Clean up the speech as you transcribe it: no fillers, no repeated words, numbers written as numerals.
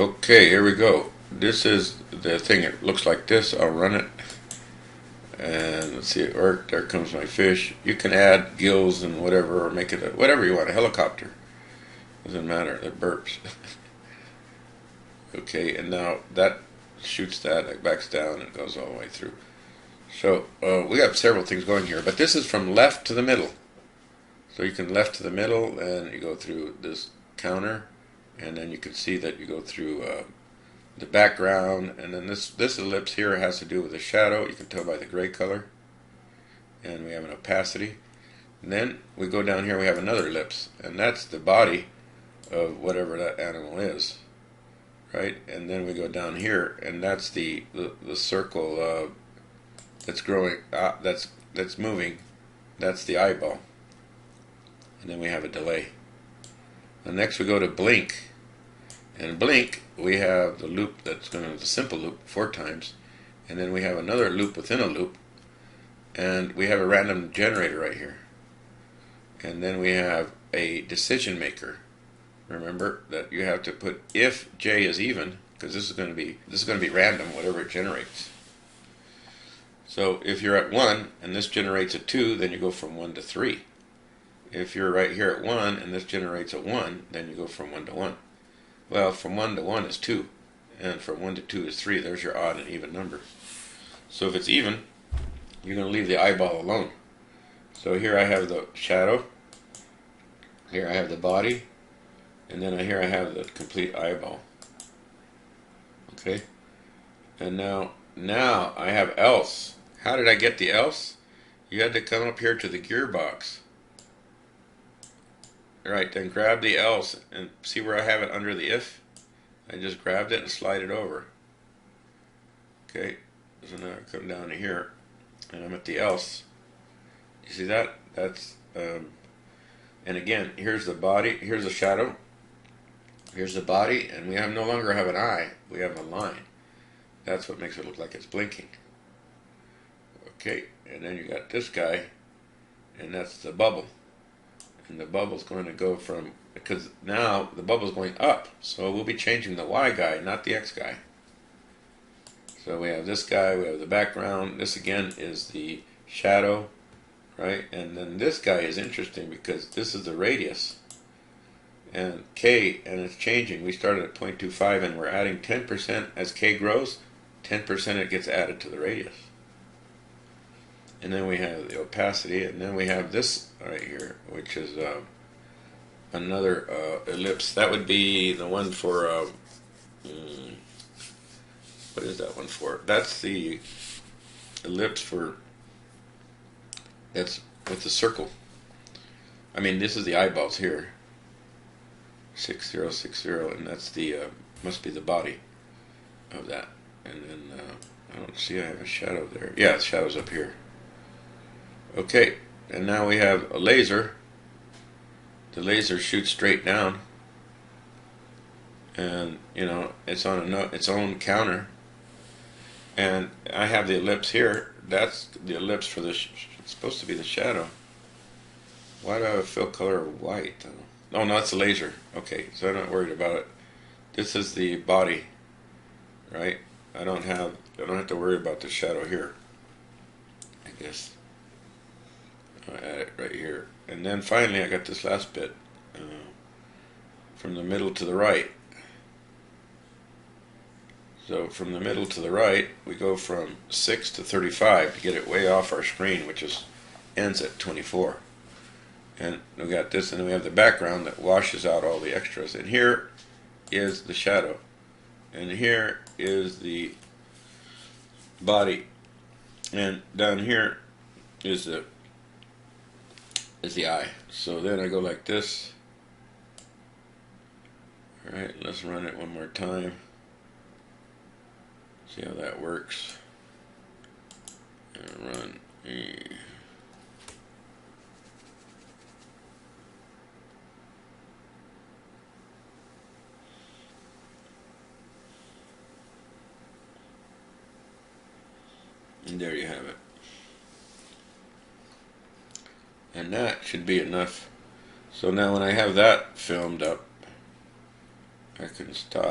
Okay, here we go. This is the thing. It looks like this. I'll run it. And let's see it work. There comes my fish. You can add gills and whatever, or make it whatever you want. A helicopter. Doesn't matter. It burps. Okay, and now that shoots that. It backs down and goes all the way through. So we have several things going here. But this is from left to the middle. So you can left to the middle, and you go through this counter. And then you can see that you go through the background, and then this ellipse here has to do with the shadow. You can tell by the gray color, and we have an opacity. And then we go down here, we have another ellipse, and that's the body of whatever that animal is, right? And then we go down here, and that's the circle that's growing, that's moving. That's the eyeball, and then we have a delay. And next we go to blink. And blink, we have the loop that's going to the simple loop 4 times, and then we have another loop within a loop, and we have a random generator right here. And then we have a decision maker. Remember that you have to put if j is even, because this is going to be random, whatever it generates. So if you're at 1 and this generates a 2, then you go from 1 to 3. If you're right here at 1 and this generates a 1, then you go from 1 to 1. Well, from 1 to 1 is 2, and from 1 to 2 is 3. There's your odd and even number. So if it's even, you're going to leave the eyeball alone. So here I have the shadow, here I have the body, and then here I have the complete eyeball. Okay? And now I have else. How did I get the else? You had to come up here to the gearbox. Right, then grab the else, and see where I have it under the if? I just grabbed it and slide it over. Okay, so now I come down to here, and I'm at the else. You see that? That's, and again, here's the body, here's the shadow, here's the body, and we no longer have an eye, we have a line. That's what makes it look like it's blinking. Okay, and then you got this guy, and that's the bubble. And the bubble's going to go from, because now the bubble's going up, so we'll be changing the Y guy, not the X guy. So we have this guy, we have the background, this again is the shadow, right? And then this guy is interesting because this is the radius, and K, and it's changing. We started at 0.25 and we're adding 10%. As K grows, 10% it gets added to the radius. And then we have the opacity, and then we have this right here, which is another ellipse. That would be the one for, what is that one for? That's the ellipse for, that's with the circle. I mean, this is the eyeballs here. 6060, and that's the, must be the body of that. And then, I don't see, I have a shadow there. Yeah, the shadow's up here. Okay, and now we have a laser. The laser shoots straight down, and you know it's on its own counter. And I have the ellipse here. That's the ellipse for it's supposed to be the shadow. Why do I have a fill color of white? Oh no, it's a laser. Okay, so I'm not worried about it. This is the body, right? I don't have to worry about the shadow here, I guess. I'll add it right here. And then finally I got this last bit from the middle to the right. So from the middle to the right we go from 6 to 35 to get it way off our screen, which ends at 24. And we got this, and then we have the background that washes out all the extras. And here is the shadow, and here is the body, and down here is the eye. So then I go like this. Alright, let's run it one more time. See how that works. And run. And there you have it. And that should be enough. So now when I have that filmed up, I can stop.